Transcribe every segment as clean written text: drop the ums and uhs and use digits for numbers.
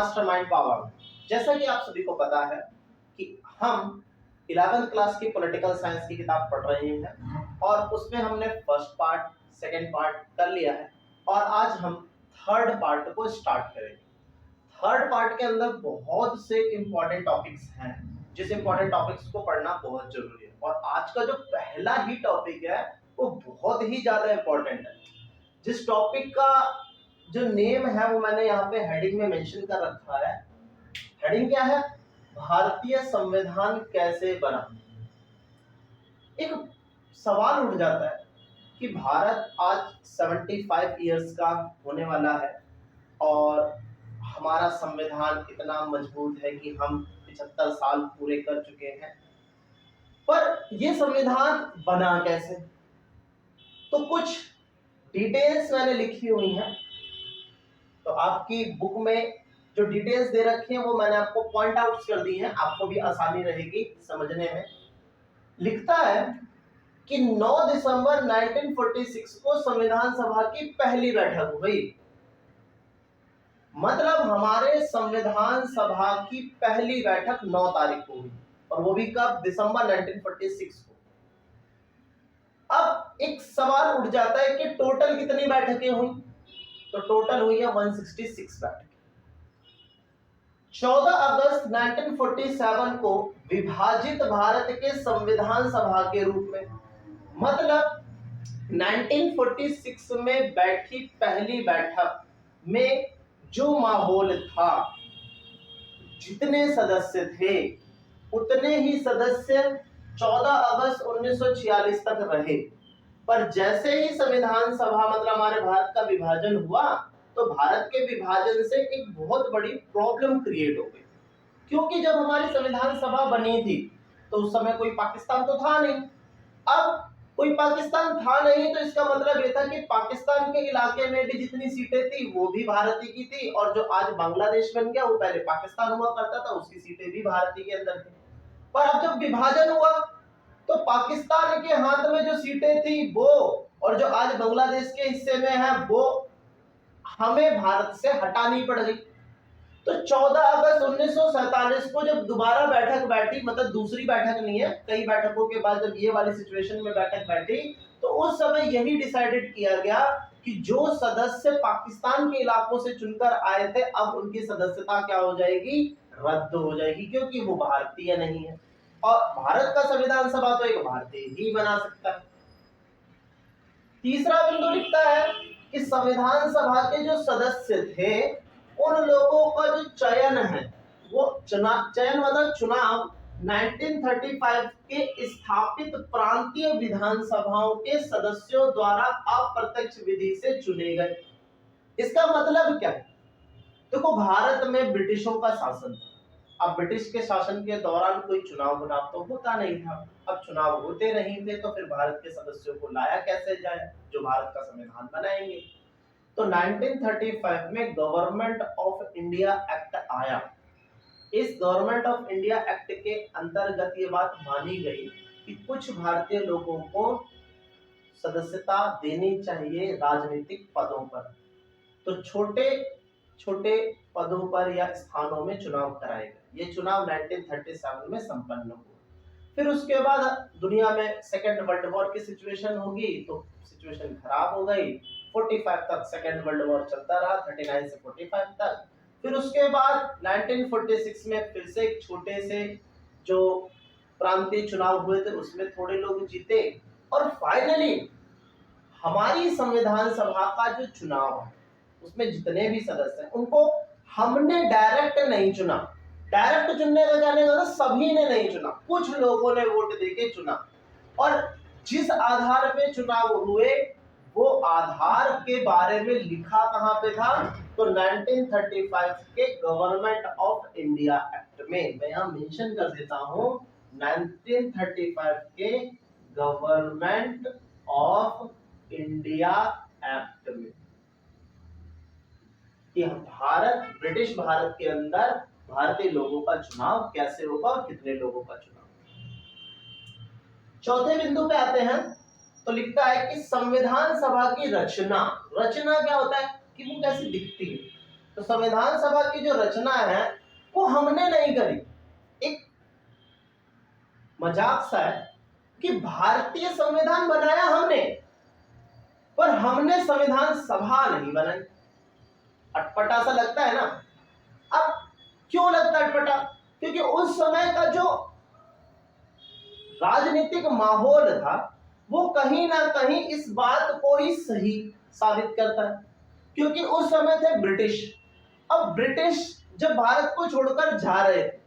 Mastermind power. जैसा कि आप सभी को पता है कि हम 11th क्लास की पॉलिटिकल साइंस की किताब पढ़ रहे हैं और उसमें हमने फर्स्ट पार्ट, सेकंड पार्ट कर लिया है और आज हम थर्ड पार्ट को स्टार्ट करेंगे। थर्ड पार्ट के अंदर बहुत से इंपॉर्टेंट टॉपिक्स हैं, जिस इंपॉर्टेंट टॉपिक्स को पढ़ना बहुत जरूरी है। और आज का जो पहला ही टॉपिक है वो बहुत ही ज्यादा इंपॉर्टेंट है। जिस टॉपिक का जो नेम है वो मैंने यहाँ पे हेडिंग में मेंशन कर रखा है। हेडिंग क्या है? भारतीय संविधान कैसे बना। एक सवाल उठ जाता है कि भारत आज 75 इयर्स का होने वाला है और हमारा संविधान इतना मजबूत है कि हम 75 साल पूरे कर चुके हैं, पर ये संविधान बना कैसे? तो कुछ डिटेल्स मैंने लिखी हुई हैं। तो आपकी बुक में जो डिटेल्स दे रखी हैं वो मैंने आपको पॉइंट आउट कर दी हैं, आपको भी आसानी रहेगी समझने में। लिखता है कि 9 दिसंबर 1946 को संविधान सभा की पहली बैठक हुई। मतलब हमारे संविधान सभा की पहली बैठक 9 तारीख को हुई और वो भी कब? दिसंबर 1946 को। अब एक सवाल उठ जाता है कि टोटल कितनी बैठकें हुई? तो टोटल हुई है 166 बैठकें। 14 अगस्त 1947 को विभाजित भारत के संविधान सभा के रूप में, मतलब 1946 में बैठी पहली बैठक में जो माहौल था, जितने सदस्य थे उतने ही सदस्य 14 अगस्त 1946 तक रहे। पर जैसे ही संविधान सभा मतलब हमारे भारत का विभाजन हुआ तो भारत के विभाजन से एक बहुत बड़ी प्रॉब्लम क्रिएट हो गई। क्योंकि जब हमारी संविधान सभा बनी थी तो उस समय कोई पाकिस्तान तो था नहीं। अब कोई पाकिस्तान था नहीं तो इसका मतलब ये था कि पाकिस्तान के इलाके में भी जितनी सीटें थी वो भी भारत ही की थी, और जो आज बांग्लादेश बन गया वो पहले पाकिस्तान हुआ करता था, उसकी सीटें भी भारत ही के अंदर थी। पर अब जब विभाजन हुआ तो पाकिस्तान के हाथ में जो सीटें थी वो, और जो आज बांग्लादेश के हिस्से में है वो हमें भारत से हटानी पड़ गई। तो 14 अगस्त 1947 को जब दोबारा बैठक बैठी, मतलब दूसरी बैठक नहीं है, कई बैठकों के बाद जब ये वाली सिचुएशन में बैठक बैठी तो उस समय यही डिसाइडेड किया गया कि जो सदस्य पाकिस्तान के इलाकों से चुनकर आए थे अब उनकी सदस्यता क्या हो जाएगी? रद्द हो जाएगी, क्योंकि वो भारतीय नहीं है और भारत का संविधान सभा तो एक भारतीय ही बना सकता है। तीसरा बिंदु लिखता है कि संविधान सभा के जो सदस्य थे उन लोगों का जो चयन है वो चयन मतलब चुनाव 1935 के स्थापित प्रांतीय विधानसभाओं के सदस्यों द्वारा अप्रत्यक्ष विधि से चुने गए। इसका मतलब क्या है? देखो, भारत में ब्रिटिशों का शासन था। अब ब्रिटिश के शासन के दौरान कोई चुनाव तो होता नहीं था। अब चुनाव होते नहीं थे तो फिर भारत के सदस्यों को लाया कैसे जाए जो भारत का संविधान बनाएंगे? तो 1935 में गवर्नमेंट ऑफ इंडिया एक्ट आया। इस गवर्नमेंट ऑफ इंडिया एक्ट के अंतर्गत ये बात मानी गई कि कुछ भारतीय लोगों को सदस्यता देनी चाहिए राजनीतिक पदों पर। तो छोटे छोटे पदों पर या स्थानों में चुनाव कराए गए। ये चुनाव 1937 में संपन्न हुआ। फिर उसके बाद दुनिया में सेकेंड वर्ल्ड वॉर की सिचुएशन होगी तो सिचुएशन खराब हो गई। 45 तक सेकेंड वर्ल्ड वॉर चलता रहा, 39 से 45 तक। फिर उसके बाद 1946 में फिर से एक छोटे से जो प्रांतीय चुनाव हुए थे उसमें थोड़े लोग जीते और फाइनली हमारी संविधान सभा का जो चुनाव है उसमें जितने भी सदस्य हैं उनको हमने डायरेक्ट नहीं चुना। डायरेक्ट चुनने का कहने का सभी ने नहीं चुना, कुछ लोगों ने वोट देके चुना। और जिस आधार पे चुनाव हुए वो आधार के बारे में लिखा कहां पे था? तो 1935 के गवर्नमेंट ऑफ इंडिया एक्ट में। मैं यहां मेंशन कर देता हूं 1935 के गवर्नमेंट ऑफ इंडिया एक्ट में कि भारत, ब्रिटिश भारत के अंदर भारतीय लोगों का चुनाव कैसे होगा और कितने लोगों का चुनाव। चौथे बिंदु पे आते हैं तो लिखता है कि संविधान सभा की रचना क्या होता है कि वो कैसे दिखती है। तो संविधान सभा की जो रचना है वो हमने नहीं करी। एक मजाक सा है कि भारतीय संविधान बनाया हमने, पर हमने संविधान सभा नहीं बनाई। अटपटा सा लगता है ना। अब क्यों लगता है अटपटा? क्योंकि उस समय का जो राजनीतिक माहौल था वो कहीं ना कहीं इस बात को ही सही साबित करता है। क्योंकि उस समय थे ब्रिटिश। अब ब्रिटिश जब भारत को छोड़कर जा रहे थे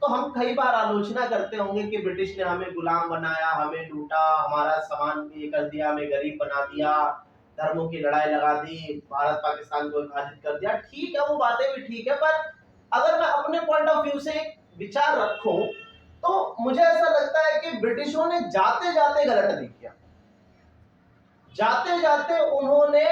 तो हम कई बार आलोचना करते होंगे कि ब्रिटिश ने हमें गुलाम बनाया, हमें लूटा, हमारा सामान ये कर दिया, हमें गरीब बना दिया, धर्मों की लड़ाई लगा दी, भारत पाकिस्तान को विभाजित कर दिया। ठीक है, वो बातें भी ठीक है, पर अगर मैं अपने पॉइंट ऑफ व्यू से एक विचार रखूं तो मुझे ऐसा लगता है कि ब्रिटिशों ने जाते जाते गलत नहीं किया। जाते जाते उन्होंने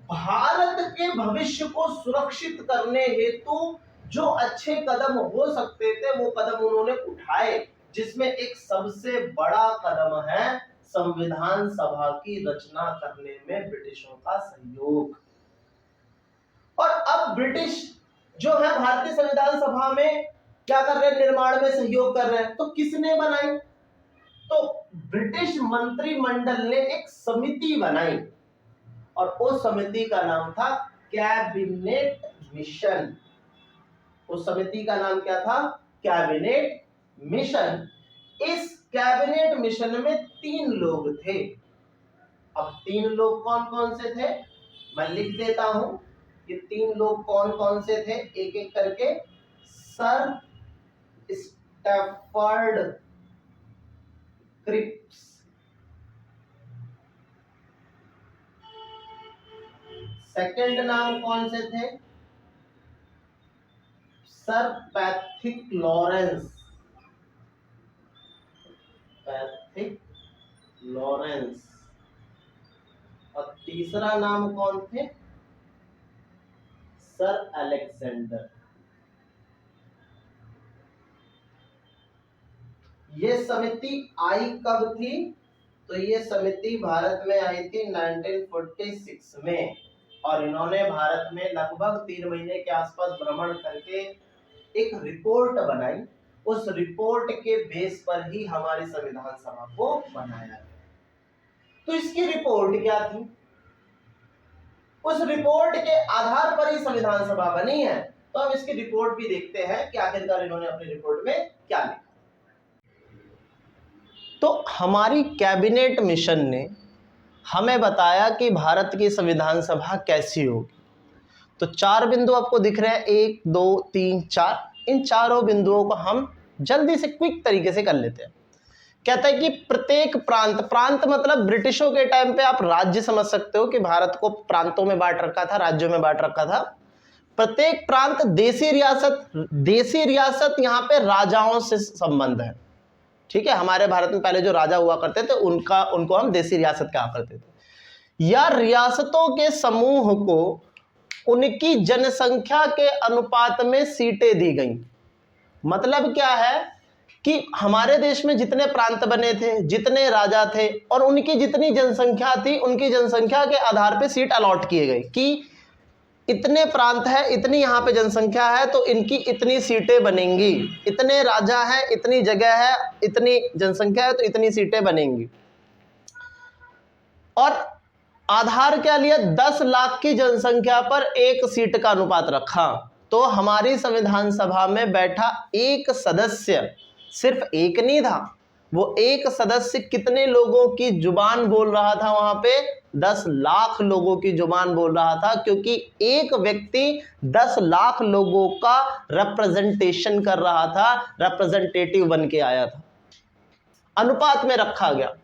भारत के भविष्य को सुरक्षित करने हेतु जो अच्छे कदम हो सकते थे वो कदम उन्होंने उठाए, जिसमें एक सबसे बड़ा कदम है संविधान सभा की रचना करने में ब्रिटिशों का सहयोग। और अब ब्रिटिश जो है भारतीय संविधान सभा में क्या कर रहे हैं? निर्माण में सहयोग कर रहे हैं। तो किसने बनाई? तो ब्रिटिश मंत्रिमंडल ने एक समिति बनाई और उस समिति का नाम था कैबिनेट मिशन। उस समिति का नाम क्या था? Cabinet mission. इस कैबिनेट मिशन में 3 लोग थे। अब 3 लोग कौन कौन से थे मैं लिख देता हूं। ये 3 लोग कौन कौन से थे एक एक करके। सर स्टैफर्ड क्रिप्स, सेकंड नाम कौन से थे? Sir Pethick Lawrence. Pethick Lawrence. और तीसरा नाम कौन थे? Sir Alexander. ये समिति आई कब थी? तो ये समिति भारत में आई थी 1946 में और इन्होंने भारत में लगभग 3 महीने के आसपास भ्रमण करके एक रिपोर्ट बनाई। उस रिपोर्ट के बेस पर ही हमारी संविधान सभा को बनाया गया। तो इसकी रिपोर्ट क्या थी? उस रिपोर्ट के आधार पर ही संविधान सभा बनी है। तो हम इसकी रिपोर्ट भी देखते हैं कि आखिरकार इन्होंने अपनी रिपोर्ट में क्या लिखा। तो हमारी कैबिनेट मिशन ने हमें बताया कि भारत की संविधान सभा कैसी होगी। तो 4 बिंदु आपको दिख रहे हैं, 1 2 3 4। इन चारों बिंदुओं को हम जल्दी से क्विक तरीके से कर लेते हैं। कहता है कि प्रत्येक प्रांत मतलब ब्रिटिशों के टाइम पे आप राज्य समझ सकते हो कि भारत को प्रांतों में बांट रखा था, राज्यों में बांट रखा था। प्रत्येक प्रांत देशी रियासत यहाँ पे राजाओं से संबंध है। ठीक है, हमारे भारत में पहले जो राजा हुआ करते थे उनको हम देशी रियासत कहा करते थे। या रियासतों के समूह को उनकी जनसंख्या के अनुपात में सीटें दी गई। मतलब क्या है कि हमारे देश में जितने प्रांत बने थे, जितने राजा थे और उनकी जितनी जनसंख्या थी, उनकी जनसंख्या के आधार पे सीट अलॉट किए गए कि इतने प्रांत है, इतनी यहाँ पे जनसंख्या है तो इनकी इतनी सीटें बनेंगी, इतने राजा हैं, इतनी जगह है, इतनी जनसंख्या है तो इतनी सीटें बनेंगी। और आधार क्या लिया? 10 लाख की जनसंख्या पर 1 सीट का अनुपात रखा। तो हमारी संविधान सभा में बैठा एक सदस्य, सिर्फ एक नहीं था, वो एक सदस्य कितने लोगों की जुबान बोल रहा था? वहां पे 10 लाख लोगों की जुबान बोल रहा था, क्योंकि एक व्यक्ति 10 लाख लोगों का रिप्रेजेंटेशन कर रहा था, रिप्रेजेंटेटिव बन के आया था। अनुपात में रखा गया।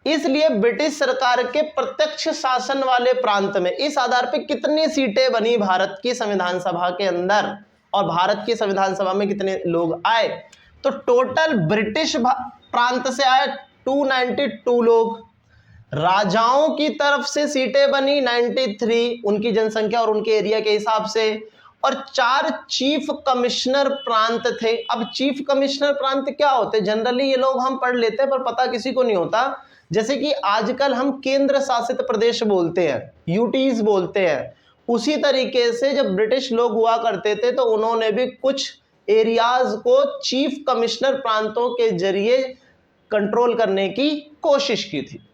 इसलिए ब्रिटिश सरकार के प्रत्यक्ष शासन वाले प्रांत में इस आधार पे कितनी सीटें बनी भारत की संविधान सभा के अंदर और भारत की संविधान सभा में कितने लोग आए। तो टोटल ब्रिटिश प्रांत से आए 292 लोग, राजाओं की तरफ से सीटें बनी 93 उनकी जनसंख्या और उनके एरिया के हिसाब से, और 4 चीफ कमिश्नर प्रांत थे। अब चीफ कमिश्नर प्रांत क्या होते? जनरली ये लोग हम पढ़ लेते हैं पर पता किसी को नहीं होता। जैसे कि आजकल हम केंद्र शासित प्रदेश बोलते हैं, यूटीज बोलते हैं, उसी तरीके से जब ब्रिटिश लोग हुआ करते थे तो उन्होंने भी कुछ एरियाज को चीफ कमिश्नर प्रांतों के जरिए कंट्रोल करने की कोशिश की थी।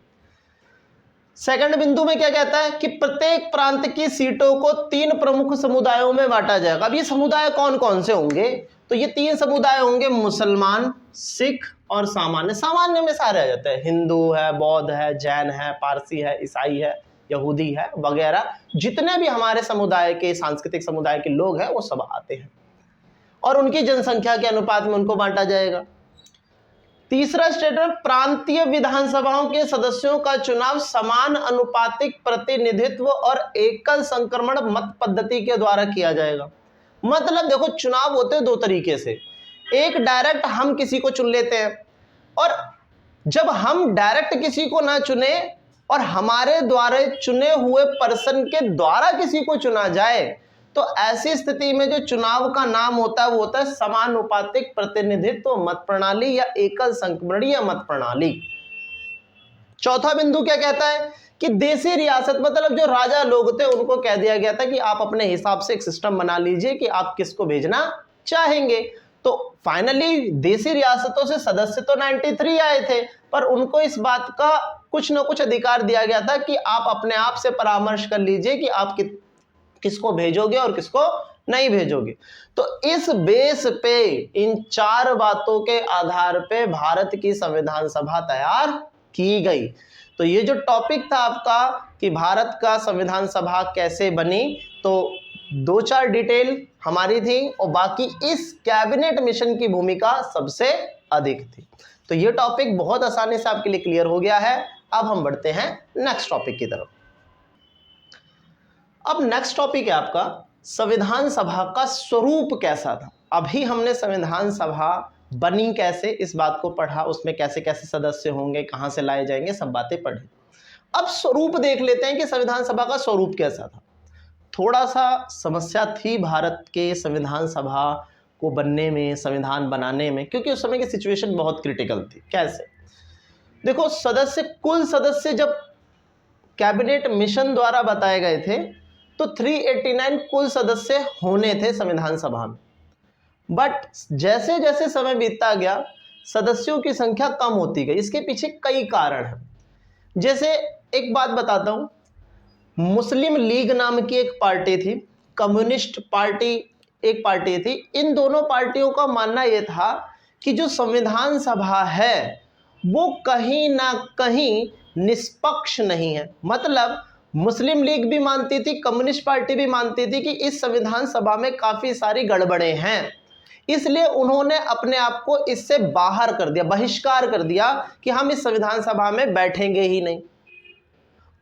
सेकंड बिंदु में क्या कहता है कि प्रत्येक प्रांत की सीटों को 3 प्रमुख समुदायों में बांटा जाएगा। अब ये समुदाय कौन कौन से होंगे? तो ये 3 समुदाय होंगे, मुसलमान, सिख और सामान्य। सामान्य में सारे आ जाते हैं, हिंदू है, बौद्ध है, जैन है, पारसी है, ईसाई है, यहूदी है वगैरह। जितने भी हमारे समुदाय के, सांस्कृतिक समुदाय के लोग हैं वो सब आते हैं और उनकी जनसंख्या के अनुपात में उनको बांटा जाएगा। तीसरा स्टेटमेंट, प्रांतीय विधानसभाओं के सदस्यों का चुनाव समान अनुपातिक प्रतिनिधित्व और एकल संक्रमण मत पद्धति के द्वारा किया जाएगा। मतलब देखो, चुनाव होते हैं 2 तरीके से। एक, डायरेक्ट हम किसी को चुन लेते हैं, और जब हम डायरेक्ट किसी को ना चुने और हमारे द्वारा चुने हुए पर्सन के द्वारा किसी को चुना जाए, तो ऐसी स्थिति में जो चुनाव का नाम होता है वो होता है समानुपातिक प्रतिनिधित्व मत प्रणाली या एकल संक्रमणीय मत प्रणाली। चौथा बिंदु क्या कहता है कि देशी रियासत, मतलब जो राजा लोग थे उनको कह दिया गया था कि आप अपने हिसाब से एक सिस्टम बना लीजिए कि आप किसको भेजना चाहेंगे। तो फाइनली देशी रियासतों से सदस्य तो 93 आए थे, पर उनको इस बात का कुछ न कुछ अधिकार दिया गया था कि आप अपने आप से परामर्श कर लीजिए कि आप किसको भेजोगे और किसको नहीं भेजोगे। तो इस बेस पे, इन 4 बातों के आधार पे भारत की संविधान सभा तैयार की गई। तो ये जो टॉपिक था आपका कि भारत का संविधान सभा कैसे बनी, तो 2-4 डिटेल हमारी थी और बाकी इस कैबिनेट मिशन की भूमिका सबसे अधिक थी। तो ये टॉपिक बहुत आसानी से आपके लिए क्लियर हो गया है। अब हम बढ़ते हैं नेक्स्ट टॉपिक की तरफ। अब नेक्स्ट टॉपिक है आपका संविधान सभा का स्वरूप कैसा था। अभी हमने संविधान सभा बनी कैसे, इस बात को पढ़ा, उसमें कैसे कैसे सदस्य होंगे, कहां से लाए जाएंगे, सब बातें पढ़ी। अब स्वरूप देख लेते हैं कि संविधान सभा का स्वरूप कैसा था। थोड़ा सा समस्या थी भारत के संविधान सभा को बनने में, संविधान बनाने में, क्योंकि उस समय की सिचुएशन बहुत क्रिटिकल थी। कैसे? देखो, कुल सदस्य जब कैबिनेट मिशन द्वारा बताए गए थे तो 389 कुल सदस्य होने थे संविधान सभा में, बट जैसे जैसे समय बीतता गया सदस्यों की संख्या कम होती गई। इसके पीछे कई कारण हैं। जैसे एक बात बताता हूं, मुस्लिम लीग नाम की एक पार्टी थी, कम्युनिस्ट पार्टी एक पार्टी थी। इन दोनों पार्टियों का मानना यह था कि जो संविधान सभा है वो कहीं ना कहीं निष्पक्ष नहीं है। मतलब मुस्लिम लीग भी मानती थी, कम्युनिस्ट पार्टी भी मानती थी कि इस संविधान सभा में काफी सारी गड़बड़ें हैं, इसलिए उन्होंने अपने आप को इससे बाहर कर दिया, बहिष्कार कर दिया कि हम इस संविधान सभा में बैठेंगे ही नहीं।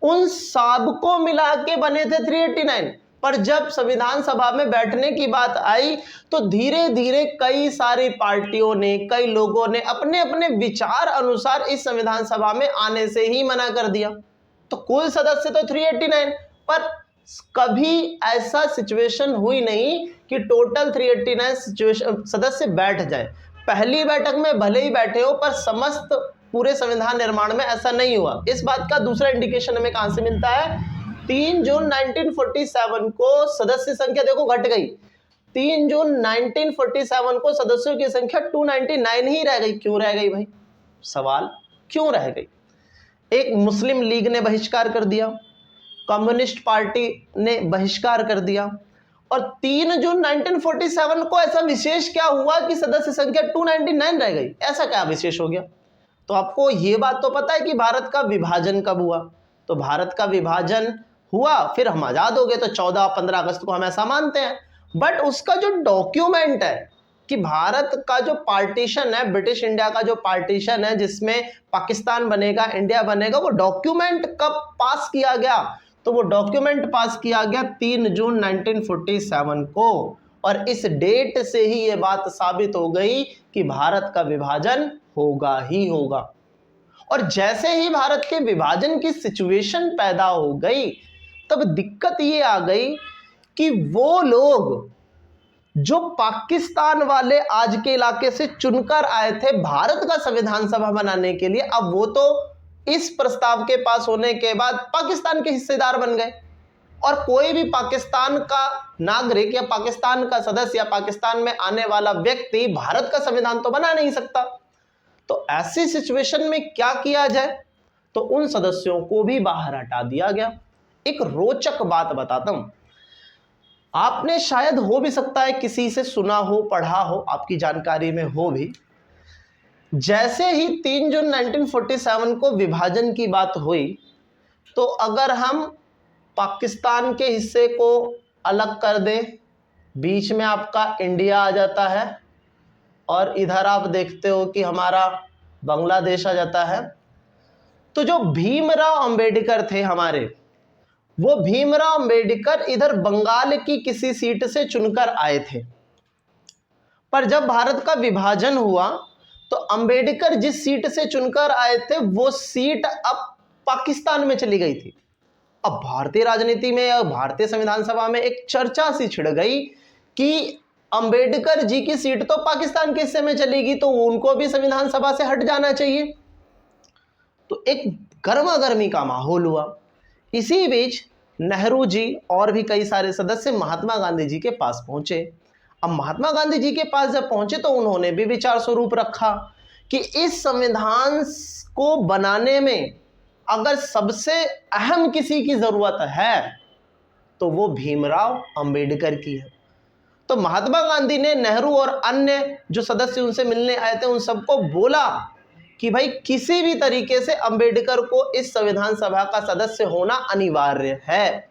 उन सबको मिला के बने थे 389, पर जब संविधान सभा में बैठने की बात आई तो धीरे धीरे कई सारी पार्टियों ने, कई लोगों ने अपने अपने विचार अनुसार इस संविधान सभा में आने से ही मना कर दिया। तो कुल सदस्य तो 389, पर कभी ऐसा सिचुएशन हुई नहीं कि टोटल 389 सदस्य बैठ जाए। पहली बैठक में भले ही बैठे हो, पर समस्त पूरे संविधान निर्माण में ऐसा नहीं हुआ। इस बात का दूसरा इंडिकेशन हमें कहां से मिलता है? 3 जून 1947 को सदस्य संख्या देखो घट गई। 3 जून 1947 को सदस्यों की संख्या 299 ही रह गई। क्यों रह गई भाई? सवाल क्यों रह गई? एक मुस्लिम लीग ने बहिष्कार कर दिया, कम्युनिस्ट पार्टी ने बहिष्कार कर दिया, और 3 जून 1947 को ऐसा विशेष क्या हुआ कि सदस्य संख्या 299 रह गई? ऐसा क्या विशेष हो गया? तो आपको ये बात तो पता है कि भारत का विभाजन कब हुआ? तो भारत का विभाजन हुआ, फिर हम आजाद हो गए, तो 14-15 अगस्त को हम ऐसा मानते हैं। बट उसका जो डॉक्यूमेंट है कि भारत का जो पार्टीशन है, ब्रिटिश इंडिया का जो पार्टीशन है जिसमें पाकिस्तान बनेगा, इंडिया बनेगा, वो डॉक्यूमेंट कब पास किया गया? तो वो डॉक्यूमेंट पास किया गया 3 जून 1947 को, और इस डेट से ही ये बात साबित हो गई कि भारत का विभाजन होगा ही होगा। और जैसे ही भारत के विभाजन की सिचुएशन पैदा हो गई, तब दिक्कत ये आ गई कि वो लोग जो पाकिस्तान वाले आज के इलाके से चुनकर आए थे भारत का संविधान सभा बनाने के लिए, अब वो तो इस प्रस्ताव के पास होने के बाद पाकिस्तान के हिस्सेदार बन गए। और कोई भी पाकिस्तान का नागरिक या पाकिस्तान का सदस्य या पाकिस्तान में आने वाला व्यक्ति भारत का संविधान तो बना नहीं सकता। तो ऐसी सिचुएशन में क्या किया जाए, तो उन सदस्यों को भी बाहर हटा दिया गया। एक रोचक बात बताता हूं, आपने शायद हो भी सकता है किसी से सुना हो, पढ़ा हो, आपकी जानकारी में हो भी, जैसे ही 3 जून 1947 को विभाजन की बात हुई, तो अगर हम पाकिस्तान के हिस्से को अलग कर दें, बीच में आपका इंडिया आ जाता है और इधर आप देखते हो कि हमारा बांग्लादेश आ जाता है, तो जो भीमराव अंबेडकर थे हमारे, वो भीमराव अंबेडकर इधर बंगाल की किसी सीट से चुनकर आए थे। पर जब भारत का विभाजन हुआ तो अंबेडकर जिस सीट से चुनकर आए थे वो सीट अब पाकिस्तान में चली गई थी। अब भारतीय राजनीति में या भारतीय संविधान सभा में एक चर्चा सी छिड़ गई कि अंबेडकर जी की सीट तो पाकिस्तान के हिस्से में चलेगी, तो उनको भी संविधान सभा से हट जाना चाहिए। तो एक गर्मा गर्मी का माहौल हुआ। इसी बीच नेहरू जी और भी कई सारे सदस्य महात्मा गांधी जी के पास पहुंचे। अब महात्मा गांधी जी के पास जब पहुंचे तो उन्होंने भी विचार स्वरूप रखा कि इस संविधान को बनाने में अगर सबसे अहम किसी की जरूरत है तो वो भीमराव अंबेडकर की है। तो महात्मा गांधी ने नेहरू और अन्य जो सदस्य उनसे मिलने आए थे उन सबको बोला कि भाई किसी भी तरीके से अंबेडकर को इस संविधान सभा का सदस्य होना अनिवार्य है।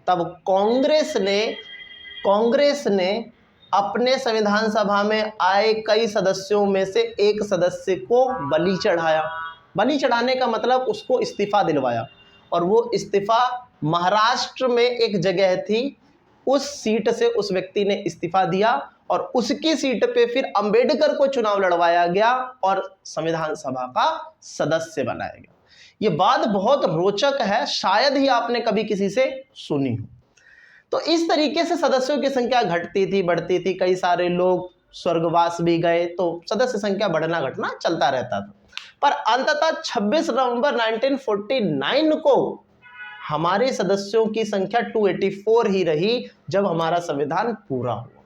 तब कांग्रेस ने अपने संविधान सभा में आए कई सदस्यों में से एक सदस्य को बलि चढ़ाया। बलि चढ़ाने का मतलब उसको इस्तीफा दिलवाया, और वो इस्तीफा महाराष्ट्र में एक जगह थी, उस सीट से उस व्यक्ति ने इस्तीफा दिया और उसकी सीट पे फिर अंबेडकर को चुनाव लड़वाया गया और संविधान सभा का सदस्य बनाया गया। ये बात बहुत रोचक है, शायद ही आपने कभी किसी से सुनी हो। तो इस तरीके से सदस्यों की संख्या घटती थी, बढ़ती थी, कई सारे लोग स्वर्गवास भी गए, तो सदस्य संख्या बढ़ना घटना चलता रहता था। पर अंततः 26 नवंबर 1949 को हमारे सदस्यों की संख्या 284 ही रही, जब हमारा संविधान पूरा हुआ।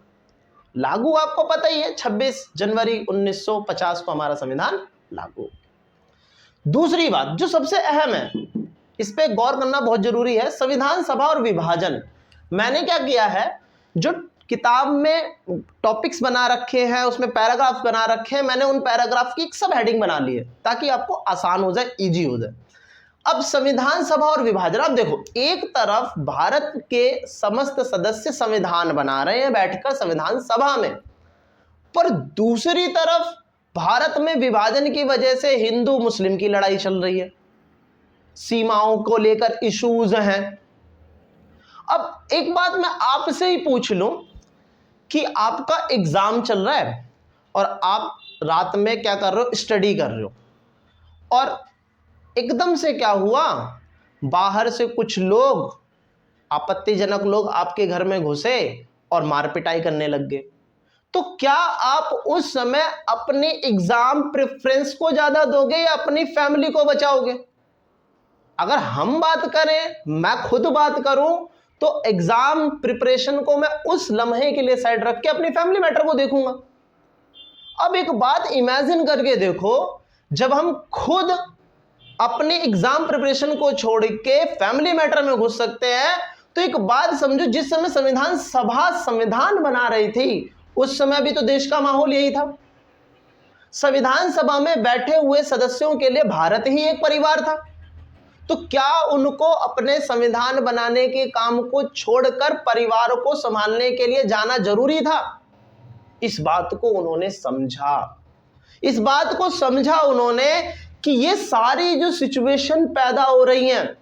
लागू आपको पता ही है, 26 जनवरी 1950 को हमारा संविधान लागू। दूसरी बात जो सबसे अहम है, इस पे गौर करना बहुत जरूरी है, संविधान सभा और विभाजन। मैंने क्या किया है, जो किताब में टॉपिक्स बना रखे हैं, उसमें पैराग्राफ बना रखे हैं, मैंने उन पैराग्राफ की एक सब हेडिंग बना ली है ताकि आपको आसान हो जाए, इजी हो जाए। अब संविधान सभा और विभाजन, आप देखो, एक तरफ भारत के समस्त सदस्य संविधान बना रहे हैं बैठकर संविधान सभा में, पर दूसरी तरफ भारत में विभाजन की वजह से हिंदू मुस्लिम की लड़ाई चल रही है, सीमाओं को लेकर इश्यूज हैं। अब एक बात मैं आपसे ही पूछ लूं कि आपका एग्जाम चल रहा है और आप रात में क्या कर रहे हो, स्टडी कर रहे हो, और एकदम से क्या हुआ, बाहर से कुछ लोग, आपत्तिजनक लोग आपके घर में घुसे और मार पिटाई करने लग गए, तो क्या आप उस समय अपने एग्जाम प्रेफरेंस को ज्यादा दोगे या अपनी फैमिली को बचाओगे? अगर हम बात करें, मैं खुद बात करूं, तो एग्जाम प्रिपरेशन को मैं उस लम्हे के लिए साइड रख के अपनी फैमिली मैटर को देखूंगा। अब एक बात इमेजिन करके देखो, जब हम खुद अपने एग्जाम प्रिपरेशन को छोड़ के फैमिली मैटर में घुस सकते हैं, तो एक बात समझो, जिस समय संविधान सभा संविधान बना रही थी उस समय भी तो देश का माहौल यही था। संविधान सभा में बैठे हुए सदस्यों के लिए भारत ही एक परिवार था, तो क्या उनको अपने संविधान बनाने के काम को छोड़कर परिवार को संभालने के लिए जाना जरूरी था? इस बात को उन्होंने समझा, इस बात को समझा उन्होंने कि ये सारी जो सिचुएशन पैदा हो रही हैं,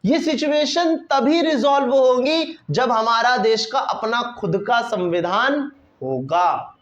ये सिचुएशन तभी रिजॉल्व होगी जब हमारा देश का अपना खुद का संविधान होगा।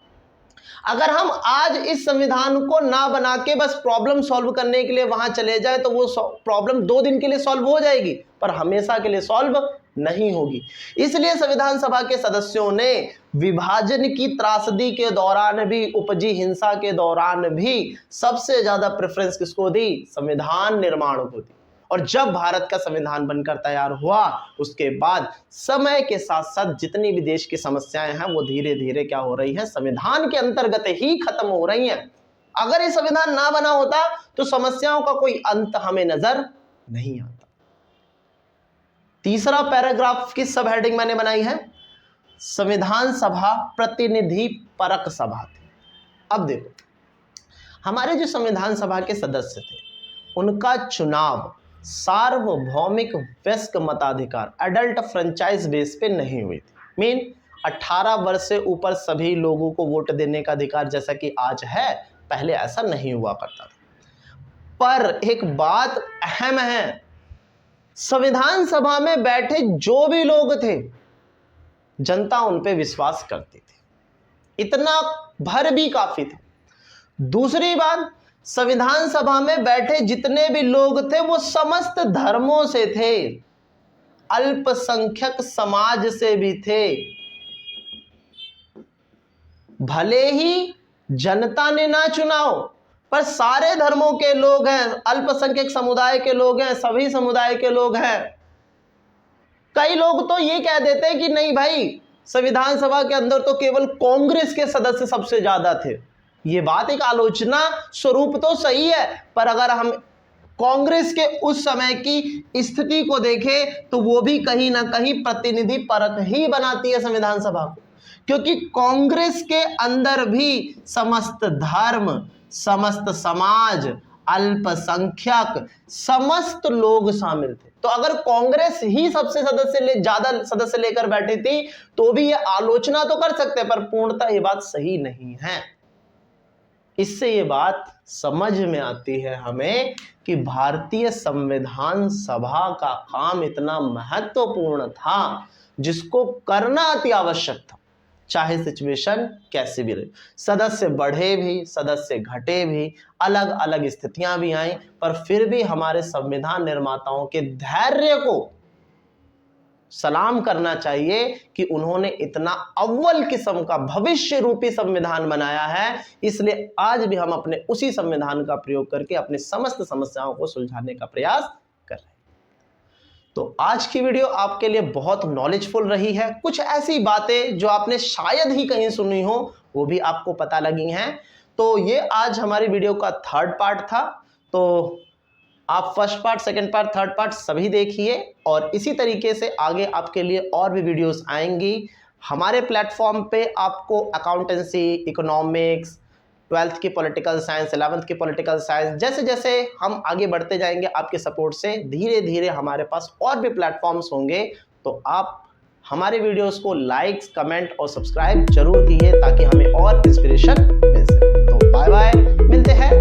अगर हम आज इस संविधान को ना बना के बस प्रॉब्लम सॉल्व करने के लिए वहां चले जाए, तो वो प्रॉब्लम 2 दिन के लिए सॉल्व हो जाएगी पर हमेशा के लिए सॉल्व नहीं होगी। इसलिए संविधान सभा के सदस्यों ने विभाजन की त्रासदी के दौरान भी, उपजी हिंसा के दौरान भी सबसे ज्यादा प्रेफरेंस किसको दी? संविधान निर्माण को दी। और जब भारत का संविधान बनकर तैयार हुआ उसके बाद समय के साथ साथ जितनी भी देश की समस्याएं हैं वो धीरे धीरे क्या हो रही हैं, संविधान के अंतर्गत ही खत्म हो रही हैं। अगर ये संविधान ना बना होता तो समस्याओं का कोई अंत हमें नजर नहीं आता। तीसरा पैराग्राफ की सब हेडिंग मैंने बनाई है, संविधान सभा प्रतिनिधि परक सभा थी। अब देखो, हमारे जो संविधान सभा के सदस्य थे उनका चुनाव सार्वभौमिक वयस्क मताधिकार एडल्ट फ्रेंचाइज बेस पे नहीं हुई थी। मीन 18 वर्ष से ऊपर सभी लोगों को वोट देने का अधिकार जैसा कि आज है, पहले ऐसा नहीं हुआ करता था। पर एक बात अहम है, संविधान सभा में बैठे जो भी लोग थे जनता उन पे विश्वास करती थी, इतना भर भी काफी था। दूसरी बात, संविधान सभा में बैठे जितने भी लोग थे वो समस्त धर्मों से थे, अल्पसंख्यक समाज से भी थे। भले ही जनता ने ना चुनाव, पर सारे धर्मों के लोग हैं, अल्पसंख्यक समुदाय के लोग हैं, सभी समुदाय के लोग हैं। कई लोग तो ये कह देते हैं कि नहीं भाई, संविधान सभा के अंदर तो केवल कांग्रेस के सदस्य सबसे ज्यादा थे। ये बात एक आलोचना स्वरूप तो सही है, पर अगर हम कांग्रेस के उस समय की स्थिति को देखें तो वो भी कहीं ना कहीं प्रतिनिधि परक ही बनाती है संविधान सभा को, क्योंकि कांग्रेस के अंदर भी समस्त धर्म, समस्त समाज, अल्पसंख्यक समस्त लोग शामिल थे। तो अगर कांग्रेस ही सबसे ज्यादा सदस्य लेकर बैठी थी तो भी ये आलोचना तो कर सकते हैं, पर पूर्णतः ये बात सही नहीं है। इससे ये बात समझ में आती है हमें कि भारतीय संविधान सभा का काम इतना महत्वपूर्ण था जिसको करना अति आवश्यक था, चाहे सिचुएशन कैसी भी रही। सदस्य बढ़े भी, सदस्य घटे भी, अलग अलग स्थितियां भी आई, पर फिर भी हमारे संविधान निर्माताओं के धैर्य को सलाम करना चाहिए कि उन्होंने इतना अव्वल किस्म का भविष्य रूपी संविधान बनाया है। इसलिए आज भी हम अपने उसी संविधान का प्रयोग करके अपनी समस्त समस्याओं को सुलझाने का प्रयास कर रहे हैं। तो आज की वीडियो आपके लिए बहुत नॉलेजफुल रही है। कुछ ऐसी बातें जो आपने शायद ही कहीं सुनी हो वो भी आपको पता लगी हैं। तो ये आज हमारी वीडियो का 3rd पार्ट था। तो आप 1st part, 2nd part, 3rd part सभी देखिए और इसी तरीके से आगे आपके लिए और भी वीडियोस आएंगी। हमारे प्लेटफॉर्म पे आपको अकाउंटेंसी, इकोनॉमिक्स, 12th की पॉलिटिकल साइंस, 11th की पॉलिटिकल साइंस, जैसे जैसे हम आगे बढ़ते जाएंगे आपके सपोर्ट से धीरे धीरे हमारे पास और भी प्लेटफॉर्म्स होंगे। तो आप हमारे वीडियोस को लाइक, कमेंट और सब्सक्राइब जरूर कीजिए ताकि हमें और इंस्पिरेशन मिल सके। तो बाय बाय, मिलते हैं